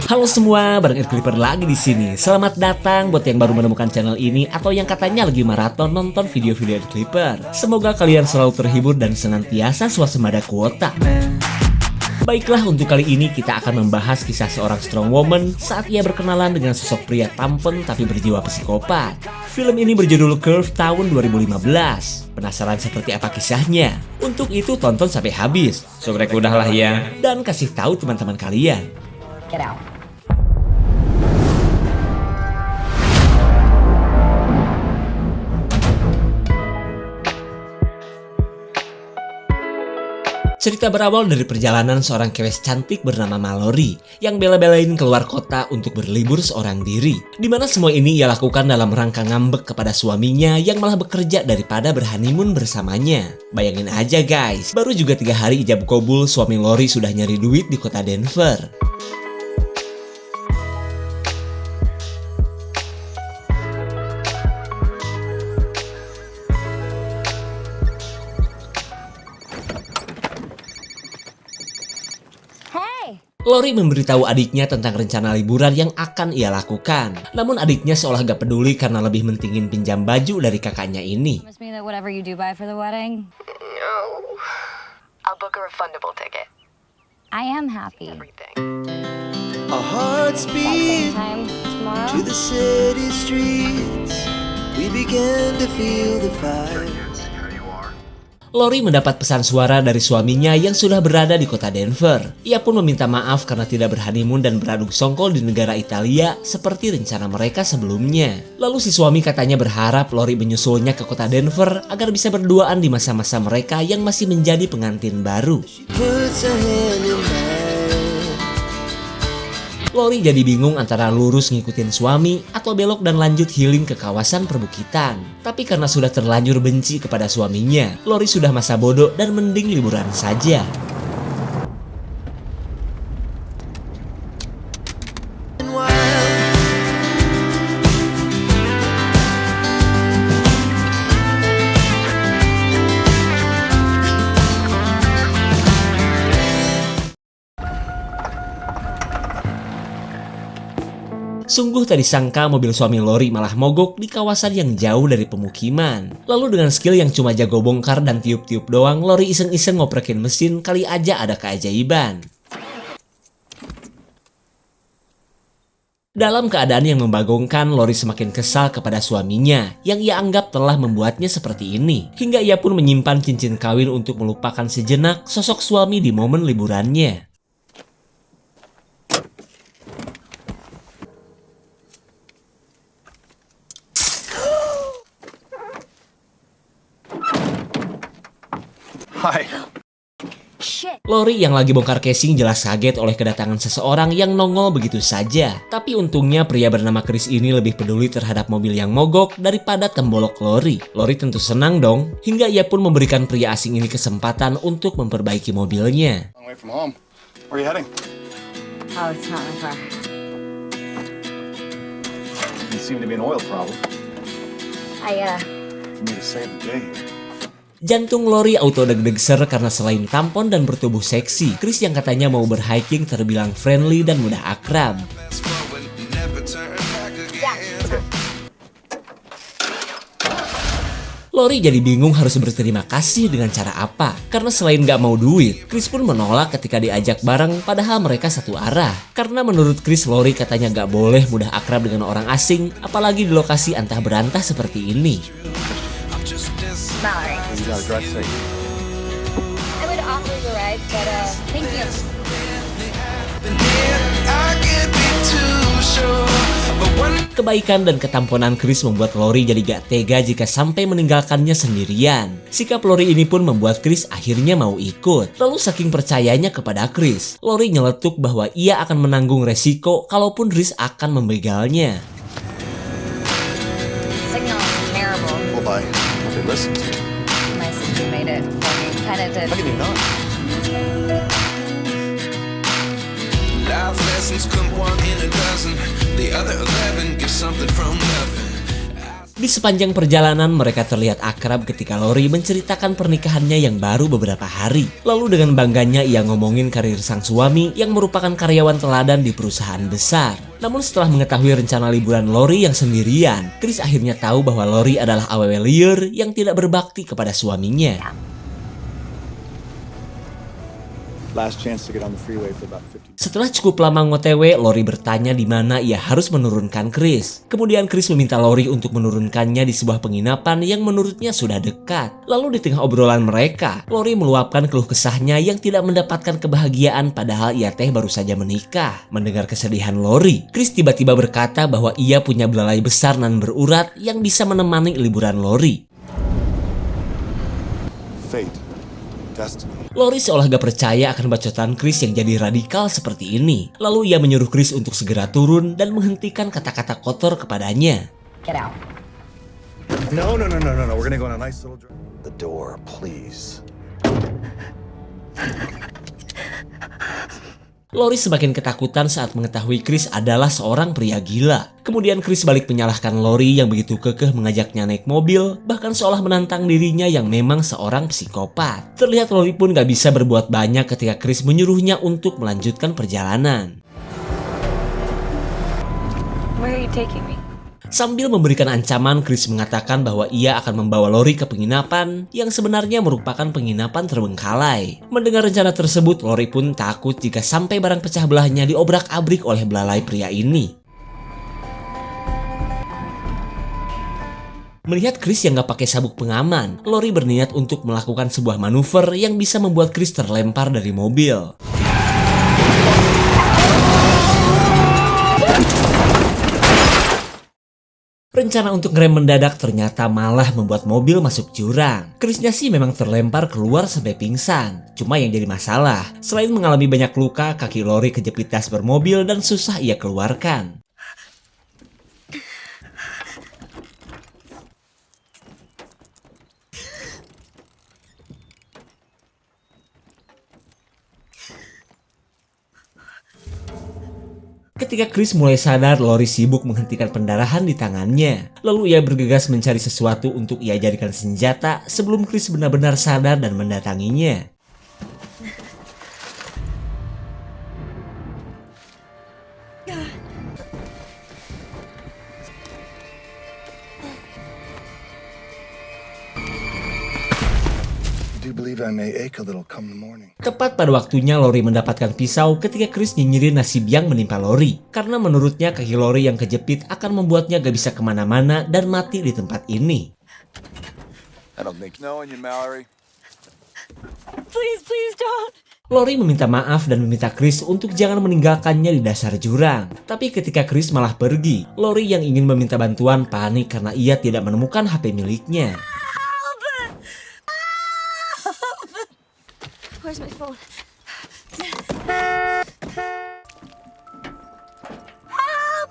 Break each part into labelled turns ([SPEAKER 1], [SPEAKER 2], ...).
[SPEAKER 1] Halo semua, bareng Ed Clipper lagi di sini. Selamat datang buat yang baru menemukan channel ini atau yang katanya lagi maraton nonton video-video Ed Clipper. Semoga kalian selalu terhibur dan senantiasa swasembada kuota. Baiklah, untuk kali ini kita akan membahas kisah seorang strong woman saat ia berkenalan dengan sosok pria tampan tapi berjiwa psikopat. Film ini berjudul Curve tahun 2015. Penasaran seperti apa kisahnya? Untuk itu tonton sampai habis. Sogrek udahlah ya. Dan kasih tahu teman-teman kalian.
[SPEAKER 2] Get out.
[SPEAKER 1] Cerita berawal dari perjalanan seorang kewes cantik bernama Mallory yang bela-belain keluar kota untuk berlibur seorang diri. Di mana semua ini ia lakukan dalam rangka ngambek kepada suaminya yang malah bekerja daripada berhanimun bersamanya. Bayangin aja guys, baru juga 3 hari ijab kabul suami Lori sudah nyari duit di kota Denver. Lori memberitahu adiknya tentang rencana liburan yang akan ia lakukan. Namun adiknya seolah gak peduli karena lebih mentingin pinjam baju dari kakaknya ini.
[SPEAKER 2] Must mean that whatever you do buy for the wedding.
[SPEAKER 3] No. I'll book a refundable ticket.
[SPEAKER 2] I am happy.
[SPEAKER 3] Everything.
[SPEAKER 4] Our hearts beat
[SPEAKER 2] Time tomorrow.
[SPEAKER 4] to the city streets. We began to feel the fire.
[SPEAKER 1] Lori mendapat pesan suara dari suaminya yang sudah berada di kota Denver. Ia pun meminta maaf karena tidak berhanimun dan beraduk songkol di negara Italia seperti rencana mereka sebelumnya. Lalu si suami katanya berharap Lori menyusulnya ke kota Denver agar bisa berduaan di masa-masa mereka yang masih menjadi pengantin baru.
[SPEAKER 4] Puts a hand in mine.
[SPEAKER 1] Lori jadi bingung antara lurus ngikutin suami atau belok dan lanjut healing ke kawasan perbukitan. Tapi karena sudah terlanjur benci kepada suaminya, Lori sudah masa bodoh dan mending liburan saja. Sungguh tak disangka mobil suami Lori malah mogok di kawasan yang jauh dari pemukiman. Lalu dengan skill yang cuma jago bongkar dan tiup-tiup doang, Lori iseng-iseng ngoprekin mesin, kali aja ada keajaiban. Dalam keadaan yang membagongkan, Lori semakin kesal kepada suaminya yang ia anggap telah membuatnya seperti ini. Hingga ia pun menyimpan cincin kawin untuk melupakan sejenak sosok suami di momen liburannya.
[SPEAKER 5] Hi.
[SPEAKER 2] Shit.
[SPEAKER 1] Lori yang lagi bongkar casing jelas kaget oleh kedatangan seseorang yang nongol begitu saja. Tapi untungnya pria bernama Chris ini lebih peduli terhadap mobil yang mogok daripada tembolok Lori. Lori tentu senang dong, hingga ia pun memberikan pria asing ini kesempatan untuk memperbaiki mobilnya.
[SPEAKER 5] Long way from home. Where are you heading?
[SPEAKER 2] Oh, it's not my car.
[SPEAKER 5] You seem to be an oil problem.
[SPEAKER 2] I
[SPEAKER 5] You need to save the day.
[SPEAKER 1] Jantung Lori auto deg-degser karena selain tampon dan bertubuh seksi, Chris yang katanya mau berhiking terbilang friendly dan mudah akrab. Lori jadi bingung harus berterima kasih dengan cara apa. Karena selain gak mau duit, Chris pun menolak ketika diajak bareng padahal mereka satu arah. Karena menurut Chris, Lori katanya gak boleh mudah akrab dengan orang asing, apalagi di lokasi antah berantah seperti ini.
[SPEAKER 2] Mallory.
[SPEAKER 5] You gotta drive safe.
[SPEAKER 2] I would offer you a ride, but thank you.
[SPEAKER 1] Kebaikan dan ketamponan Chris membuat Lori jadi gak tega jika sampai meninggalkannya sendirian. Sikap Lori ini pun membuat Chris akhirnya mau ikut. Lalu saking percayanya kepada Chris, Lori nyeletuk bahwa ia akan menanggung resiko kalaupun Chris akan membegalnya.
[SPEAKER 2] Signal is terrible.
[SPEAKER 5] Well, bye. Okay, listen to me.
[SPEAKER 2] My sister made it for me. Kinda did.
[SPEAKER 5] How can you not?
[SPEAKER 6] Life lessons come 1 in a dozen. The other 11 get something from nothing.
[SPEAKER 1] Di sepanjang perjalanan mereka terlihat akrab ketika Lori menceritakan pernikahannya yang baru beberapa hari. Lalu dengan bangganya ia ngomongin karir sang suami yang merupakan karyawan teladan di perusahaan besar. Namun setelah mengetahui rencana liburan Lori yang sendirian, Chris akhirnya tahu bahwa Lori adalah awewe liar yang tidak berbakti kepada suaminya.
[SPEAKER 5] Last chance to get on the freeway for about 50.
[SPEAKER 1] Setelah cukup lama ngotw, Lori bertanya di mana ia harus menurunkan Chris. Kemudian Chris meminta Lori untuk menurunkannya di sebuah penginapan yang menurutnya sudah dekat. Lalu di tengah obrolan mereka, Lori meluapkan keluh kesahnya yang tidak mendapatkan kebahagiaan padahal ia baru saja menikah. Mendengar kesedihan Lori, Chris tiba-tiba berkata bahwa ia punya belalai besar nan berurat yang bisa menemani liburan Lori.
[SPEAKER 5] Fate. Destiny.
[SPEAKER 1] Lori seolah gak percaya akan bacotan Chris yang jadi radikal seperti ini. Lalu ia menyuruh Chris untuk segera turun dan menghentikan kata-kata kotor kepadanya.
[SPEAKER 2] Get out.
[SPEAKER 5] No. We're gonna go on a nice little drive. The door, please.
[SPEAKER 1] Lori semakin ketakutan saat mengetahui Chris adalah seorang pria gila. Kemudian Chris balik menyalahkan Lori yang begitu kekeh mengajaknya naik mobil, bahkan seolah menantang dirinya yang memang seorang psikopat. Terlihat Lori pun gak bisa berbuat banyak ketika Chris menyuruhnya untuk melanjutkan perjalanan.
[SPEAKER 2] Where are you taking me?
[SPEAKER 1] Sambil memberikan ancaman, Chris mengatakan bahwa ia akan membawa Lori ke penginapan yang sebenarnya merupakan penginapan terbengkalai. Mendengar rencana tersebut, Lori pun takut jika sampai barang pecah belahnya diobrak-abrik oleh belalai pria ini. Melihat Chris yang gak pakai sabuk pengaman, Lori berniat untuk melakukan sebuah manuver yang bisa membuat Chris terlempar dari mobil. Rencana untuk ngerem mendadak ternyata malah membuat mobil masuk jurang. Chrisnya sih memang terlempar keluar sampai pingsan. Cuma yang jadi masalah, selain mengalami banyak luka, kaki Lori kejepit dashboard mobil dan susah ia keluarkan. Ketika Chris mulai sadar, Lori sibuk menghentikan pendarahan di tangannya. Lalu ia bergegas mencari sesuatu untuk ia jadikan senjata sebelum Chris benar-benar sadar dan mendatanginya.
[SPEAKER 5] I do believe I may ache a little come the morning.
[SPEAKER 1] Tepat pada waktunya Lori mendapatkan pisau ketika Chris nyinyirin nasib yang menimpa Lori. Karena menurutnya kaki Lori yang kejepit akan membuatnya gak bisa kemana-mana dan mati di tempat ini.
[SPEAKER 5] I don't think knowing you, Mallory.
[SPEAKER 2] Please don't.
[SPEAKER 1] Lori meminta maaf dan meminta Chris untuk jangan meninggalkannya di dasar jurang. Tapi ketika Chris malah pergi, Lori yang ingin meminta bantuan panik karena ia tidak menemukan HP miliknya.
[SPEAKER 2] Where's my phone? Help!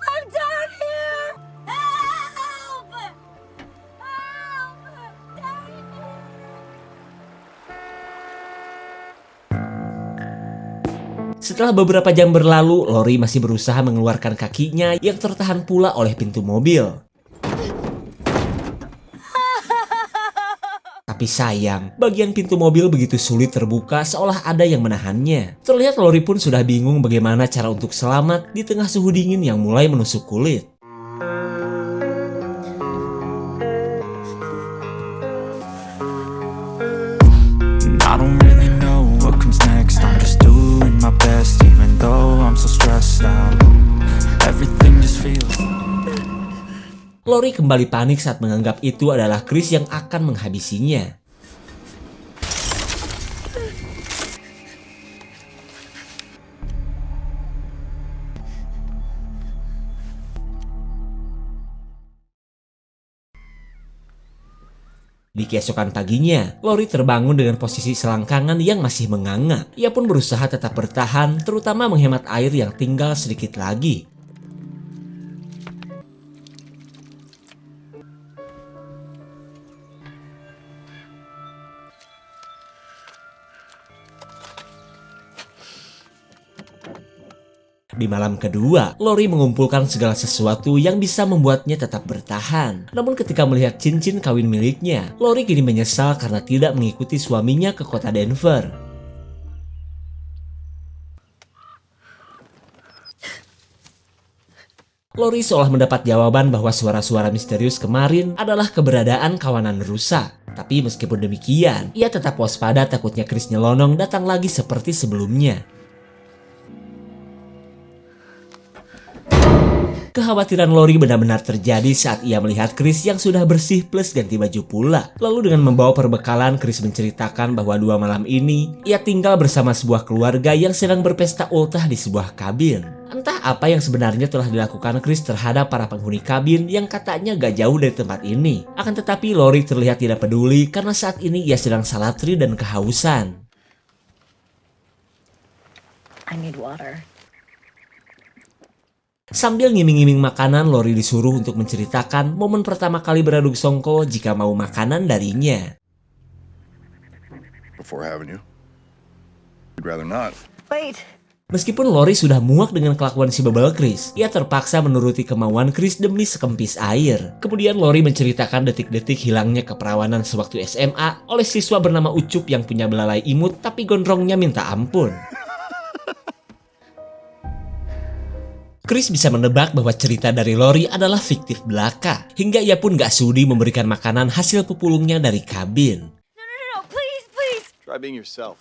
[SPEAKER 2] I'm down here! Help! Help! Down here!
[SPEAKER 1] Setelah beberapa jam berlalu, Lori masih berusaha mengeluarkan kakinya yang tertahan pula oleh pintu mobil. Tapi sayang, bagian pintu mobil begitu sulit terbuka seolah ada yang menahannya. Terlihat Lori pun sudah bingung bagaimana cara untuk selamat di tengah suhu dingin yang mulai menusuk kulit.
[SPEAKER 6] I don't really know what comes next. I'm just doing my best, even though I'm so stressed out. Everything just feels.
[SPEAKER 1] Lori kembali panik saat menganggap itu adalah Chris yang akan menghabisinya. Di keesokan paginya, Lori terbangun dengan posisi selangkangan yang masih menganga. Ia pun berusaha tetap bertahan, terutama menghemat air yang tinggal sedikit lagi. Di malam kedua, Lori mengumpulkan segala sesuatu yang bisa membuatnya tetap bertahan. Namun ketika melihat cincin kawin miliknya, Lori kini menyesal karena tidak mengikuti suaminya ke kota Denver. Lori seolah mendapat jawaban bahwa suara-suara misterius kemarin adalah keberadaan kawanan rusa. Tapi meskipun demikian, ia tetap waspada takutnya Chris nyelonong datang lagi seperti sebelumnya. Kekhawatiran Lori benar-benar terjadi saat ia melihat Chris yang sudah bersih plus ganti baju pula. Lalu dengan membawa perbekalan, Chris menceritakan bahwa 2 malam ini ia tinggal bersama sebuah keluarga yang sedang berpesta ultah di sebuah kabin. Entah apa yang sebenarnya telah dilakukan Chris terhadap para penghuni kabin yang katanya gak jauh dari tempat ini. Akan tetapi Lori terlihat tidak peduli karena saat ini ia sedang salatri dan kehausan.
[SPEAKER 2] I need water.
[SPEAKER 1] Sambil ngiming-ngiming makanan, Lori disuruh untuk menceritakan momen pertama kali beraduk songko jika mau makanan darinya.
[SPEAKER 5] Before having you. You'd rather not.
[SPEAKER 2] Wait.
[SPEAKER 1] Meskipun Lori sudah muak dengan kelakuan si bebel Chris, ia terpaksa menuruti kemauan Chris demi sekempis air. Kemudian Lori menceritakan detik-detik hilangnya keperawanan sewaktu SMA oleh siswa bernama Ucup yang punya belalai imut tapi gondrongnya minta ampun. Chris bisa menebak bahwa cerita dari Lori adalah fiktif belaka, hingga ia pun gak sudi memberikan makanan hasil pupulungnya dari kabin.
[SPEAKER 2] No, please.
[SPEAKER 5] Try being yourself.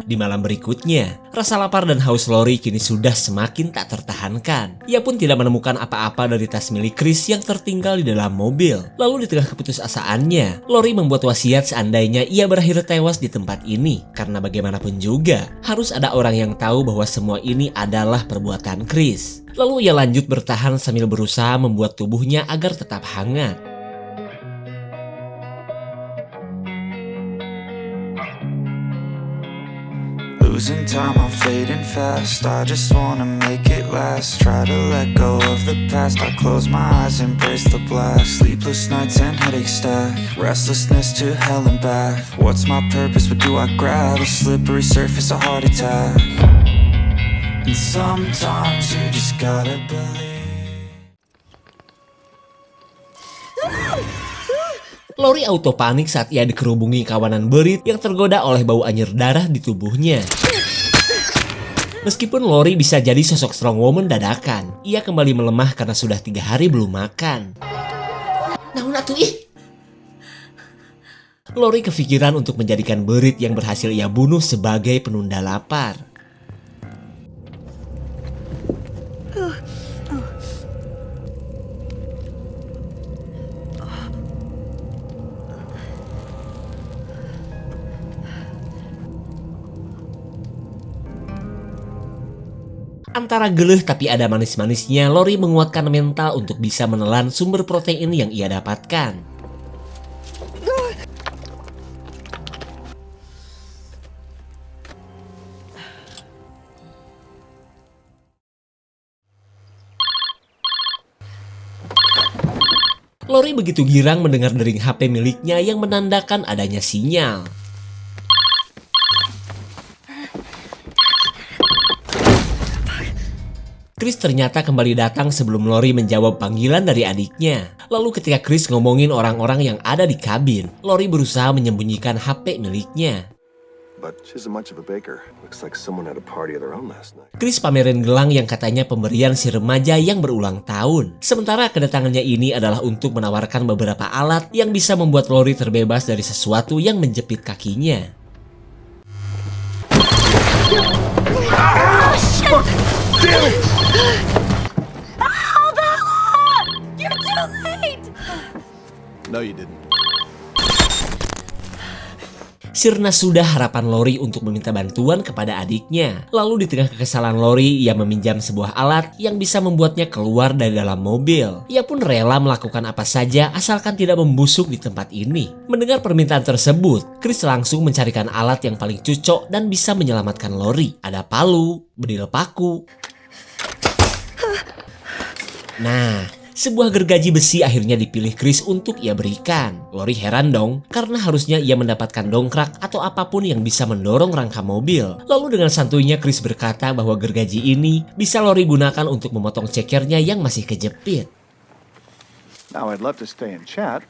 [SPEAKER 1] Di malam berikutnya, rasa lapar dan haus Lori kini sudah semakin tak tertahankan. Ia pun tidak menemukan apa-apa dari tas milik Chris yang tertinggal di dalam mobil. Lalu di tengah keputusasaannya, Lori membuat wasiat seandainya ia berakhir tewas di tempat ini. Karena bagaimanapun juga, harus ada orang yang tahu bahwa semua ini adalah perbuatan Chris. Lalu ia lanjut bertahan sambil berusaha membuat tubuhnya agar tetap hangat.
[SPEAKER 6] Losing time, I'm fading fast. I just wanna make it last. Try to let go of the past. I close my eyes, embrace the blast. Sleepless nights and headaches stack. Restlessness to hell and back. What's my purpose? What do I grab? A slippery surface, a heart attack. And sometimes you just gotta believe.
[SPEAKER 1] Lori auto panik saat ia dikerubungi kawanan berit yang tergoda oleh bau anyir darah di tubuhnya. Meskipun Lori bisa jadi sosok strong woman dadakan, ia kembali melemah karena sudah 3 hari belum makan. Naon atuh ih? Lori kepikiran untuk menjadikan berit yang berhasil ia bunuh sebagai penunda lapar. Antara geleh tapi ada manis-manisnya, Lori menguatkan mental untuk bisa menelan sumber protein yang ia dapatkan. Lori begitu girang mendengar dering HP miliknya yang menandakan adanya sinyal. Chris ternyata kembali datang sebelum Lori menjawab panggilan dari adiknya. Lalu ketika Chris ngomongin orang-orang yang ada di kabin, Lori berusaha menyembunyikan HP miliknya.
[SPEAKER 5] But she isn't much of a baker. Looks like someone had a party of their own last night.
[SPEAKER 1] Chris pamerin gelang yang katanya pemberian si remaja yang berulang tahun. Sementara kedatangannya ini adalah untuk menawarkan beberapa alat yang bisa membuat Lori terbebas dari sesuatu yang menjepit kakinya.
[SPEAKER 2] You're too late!
[SPEAKER 5] No, you didn't.
[SPEAKER 1] Sirna sudah harapan Lori untuk meminta bantuan kepada adiknya. Lalu di tengah kekesalan Lori, ia meminjam sebuah alat yang bisa membuatnya keluar dari dalam mobil. Ia pun rela melakukan apa saja asalkan tidak membusuk di tempat ini. Mendengar permintaan tersebut, Chris langsung mencarikan alat yang paling cocok dan bisa menyelamatkan Lori. Ada palu, bedil paku, Nah, sebuah gergaji besi akhirnya dipilih Chris untuk ia berikan. Lori heran dong, karena harusnya ia mendapatkan dongkrak atau apapun yang bisa mendorong rangka mobil. Lalu dengan santuinya Chris berkata bahwa gergaji ini bisa Lori gunakan untuk memotong cekernya yang masih kejepit.
[SPEAKER 5] Now I'd love to stay and chat.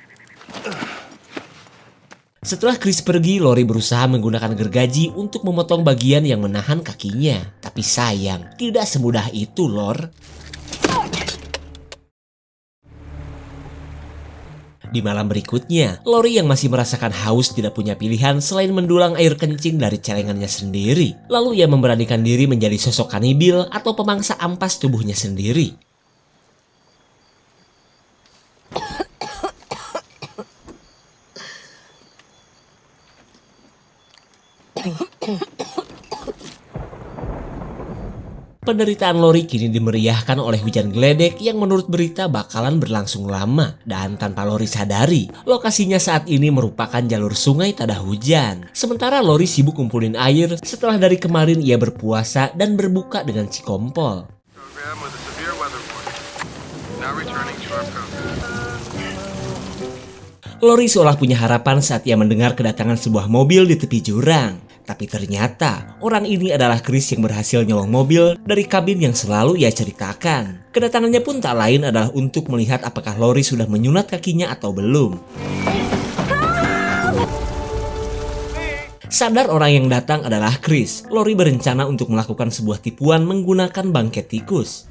[SPEAKER 1] Setelah Chris pergi, Lori berusaha menggunakan gergaji untuk memotong bagian yang menahan kakinya. Tapi sayang, tidak semudah itu, Lor. Di malam berikutnya, Lori yang masih merasakan haus tidak punya pilihan selain mendulang air kencing dari celengannya sendiri. Lalu ia memberanikan diri menjadi sosok kanibil atau pemangsa ampas tubuhnya sendiri. Penderitaan Lori kini dimeriahkan oleh hujan geledek yang menurut berita bakalan berlangsung lama. Dan tanpa Lori sadari, lokasinya saat ini merupakan jalur sungai tada hujan. Sementara Lori sibuk kumpulin air setelah dari kemarin ia berpuasa dan berbuka dengan cikompol. Lori seolah punya harapan saat ia mendengar kedatangan sebuah mobil di tepi jurang. Tapi ternyata orang ini adalah Chris yang berhasil nyolong mobil dari kabin yang selalu ia ceritakan. Kedatangannya pun tak lain adalah untuk melihat apakah Lori sudah menyunat kakinya atau belum. Sadar orang yang datang adalah Chris, Lori berencana untuk melakukan sebuah tipuan menggunakan bangkai tikus.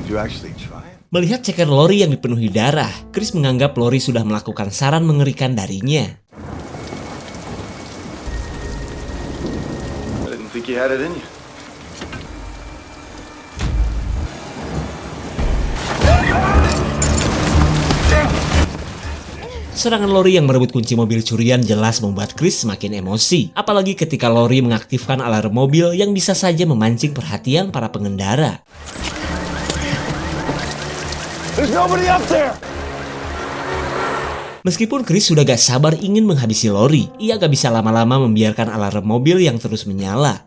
[SPEAKER 5] Did you actually try it?
[SPEAKER 1] Melihat ceker Lori yang dipenuhi darah, Chris menganggap Lori sudah melakukan saran mengerikan darinya.
[SPEAKER 5] I didn't think you had it in you.
[SPEAKER 1] Serangan Lori yang merebut kunci mobil curian jelas membuat Chris semakin emosi. Apalagi ketika Lori mengaktifkan alarm mobil yang bisa saja memancing perhatian para pengendara.
[SPEAKER 5] There's nobody up there!
[SPEAKER 1] Meskipun Chris sudah gak sabar ingin menghabisi Lori, ia gak bisa lama-lama membiarkan alarm mobil yang terus menyala.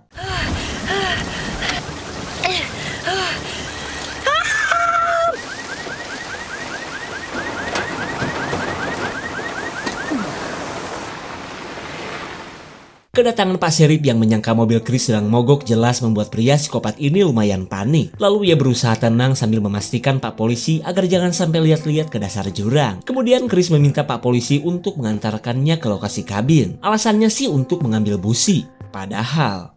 [SPEAKER 1] Kedatangan Pak Sheriff yang menyangka mobil Chris sedang mogok jelas membuat pria psikopat ini lumayan panik. Lalu ia berusaha tenang sambil memastikan Pak Polisi agar jangan sampai lihat-lihat ke dasar jurang. Kemudian Chris meminta Pak Polisi untuk mengantarkannya ke lokasi kabin. Alasannya sih untuk mengambil busi. Padahal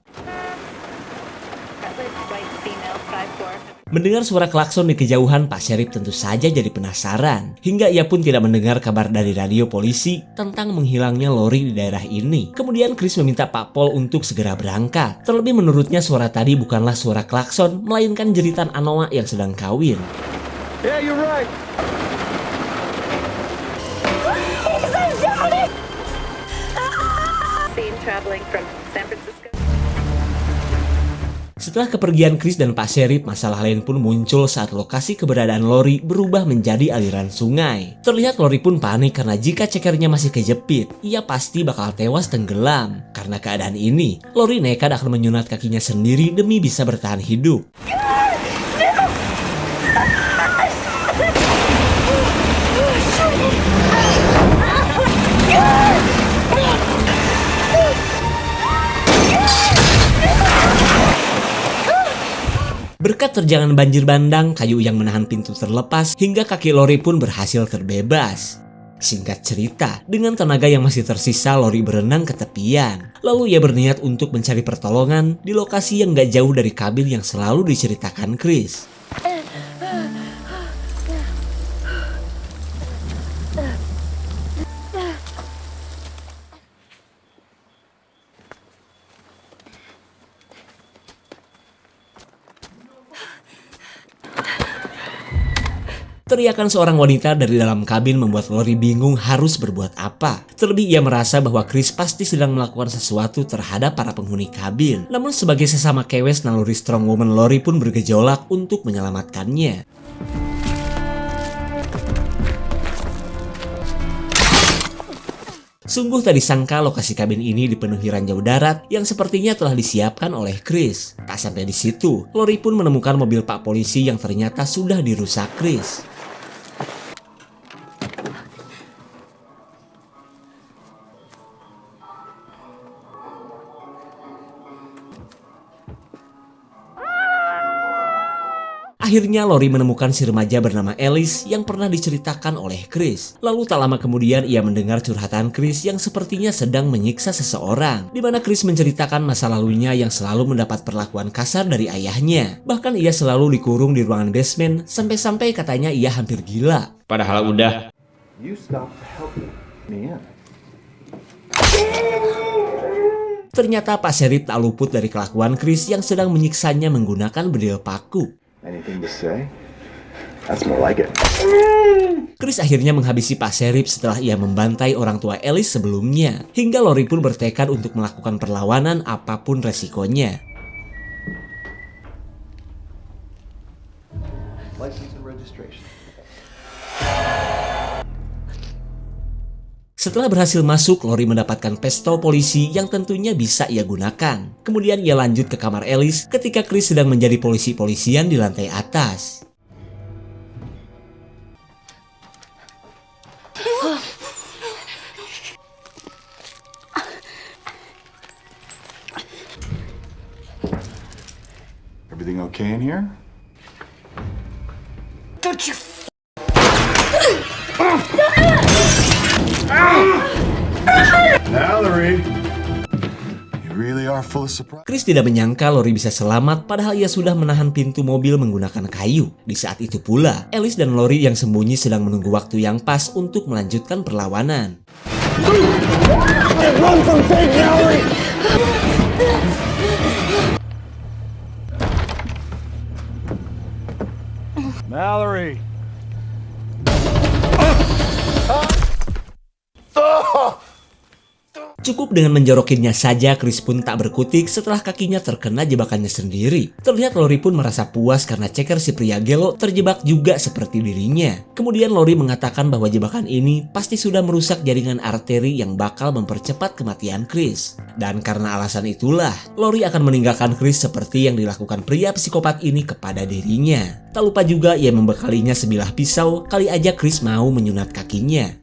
[SPEAKER 1] mendengar suara klakson di kejauhan, Pak Sheriff tentu saja jadi penasaran. Hingga ia pun tidak mendengar kabar dari radio polisi tentang menghilangnya Lori di daerah ini. Kemudian Chris meminta Pak Pol untuk segera berangkat. Terlebih menurutnya suara tadi bukanlah suara klakson, melainkan jeritan Anoa yang sedang kawin.
[SPEAKER 5] Yeah, you're right.
[SPEAKER 7] Seen traveling from San Francisco.
[SPEAKER 1] Setelah kepergian Chris dan Pak Sheriff, masalah lain pun muncul saat lokasi keberadaan Lori berubah menjadi aliran sungai. Terlihat Lori pun panik karena jika cekernya masih kejepit, ia pasti bakal tewas tenggelam. Karena keadaan ini, Lori nekat akan menyunat kakinya sendiri demi bisa bertahan hidup. Berkat terjangan banjir bandang, kayu yang menahan pintu terlepas, hingga kaki Lori pun berhasil terbebas. Singkat cerita, dengan tenaga yang masih tersisa, Lori berenang ke tepian. Lalu ia berniat untuk mencari pertolongan di lokasi yang gak jauh dari kabin yang selalu diceritakan Chris. Teriakan seorang wanita dari dalam kabin membuat Lori bingung harus berbuat apa. Terlebih ia merasa bahwa Chris pasti sedang melakukan sesuatu terhadap para penghuni kabin. Namun sebagai sesama kewes, naluri strong woman Lori pun bergejolak untuk menyelamatkannya. Sungguh tak disangka lokasi kabin ini dipenuhi ranjau darat yang sepertinya telah disiapkan oleh Chris. Tak sampai di situ, Lori pun menemukan mobil pak polisi yang ternyata sudah dirusak Chris. Akhirnya Lori menemukan si remaja bernama Alice yang pernah diceritakan oleh Chris. Lalu tak lama kemudian ia mendengar curhatan Chris yang sepertinya sedang menyiksa seseorang. Di mana Chris menceritakan masa lalunya yang selalu mendapat perlakuan kasar dari ayahnya. Bahkan ia selalu dikurung di ruangan basement sampai-sampai katanya ia hampir gila. Padahal udah.
[SPEAKER 5] You stopped helping me in.
[SPEAKER 1] Ternyata Pak Sheriff tak luput dari kelakuan Chris yang sedang menyiksanya menggunakan bedil paku.
[SPEAKER 5] Anything to say? That's more like it.
[SPEAKER 1] Chris akhirnya menghabisi Pak Sheriff setelah ia membantai orang tua Alice sebelumnya. Hingga Lori pun bertekad untuk melakukan perlawanan apapun resikonya.
[SPEAKER 5] License and registration.
[SPEAKER 1] Setelah berhasil masuk, Lori mendapatkan pistol polisi yang tentunya bisa ia gunakan. Kemudian ia lanjut ke kamar Alice ketika Chris sedang menjadi polisi-polisian di lantai atas.
[SPEAKER 5] Everything okay in here? Valerie, you really are full of surprise.
[SPEAKER 1] Chris tidak menyangka Lori bisa selamat padahal ia sudah menahan pintu mobil menggunakan kayu. Di saat itu pula, Alice dan Lori yang sembunyi sedang menunggu waktu yang pas untuk melanjutkan perlawanan.
[SPEAKER 5] Valerie.
[SPEAKER 1] Cukup dengan menjorokinnya saja, Chris pun tak berkutik setelah kakinya terkena jebakannya sendiri. Terlihat Lori pun merasa puas karena ceker si pria gelo terjebak juga seperti dirinya. Kemudian Lori mengatakan bahwa jebakan ini pasti sudah merusak jaringan arteri yang bakal mempercepat kematian Chris. Dan karena alasan itulah, Lori akan meninggalkan Chris seperti yang dilakukan pria psikopat ini kepada dirinya. Tak lupa juga ia membekalinya sebilah pisau, kali aja Chris mau menyunat kakinya.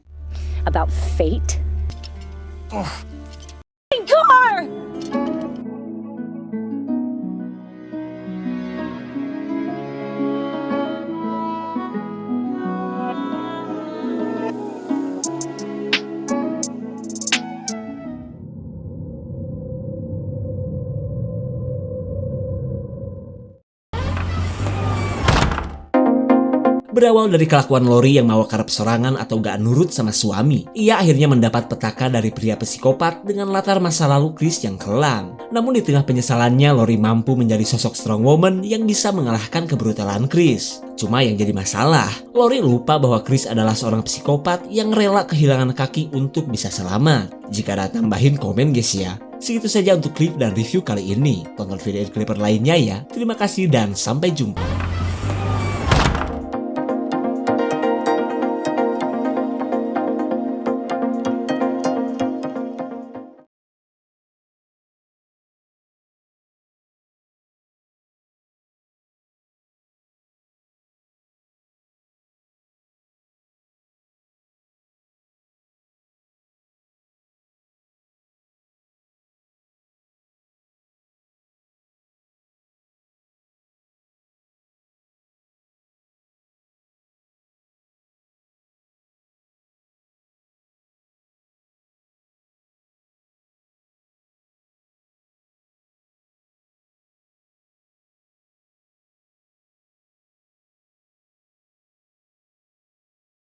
[SPEAKER 2] About fate. Car!
[SPEAKER 1] Berawal dari kelakuan Lori yang mau kerap sorangan atau gak nurut sama suami, ia akhirnya mendapat petaka dari pria psikopat dengan latar masa lalu Chris yang kelam. Namun di tengah penyesalannya, Lori mampu menjadi sosok strong woman yang bisa mengalahkan kebrutalan Chris. Cuma yang jadi masalah, Lori lupa bahwa Chris adalah seorang psikopat yang rela kehilangan kaki untuk bisa selamat. Jika ada tambahin komen guys ya. Segitu saja untuk klip dan review kali ini. Tonton video Clipper lainnya ya. Terima kasih dan sampai jumpa.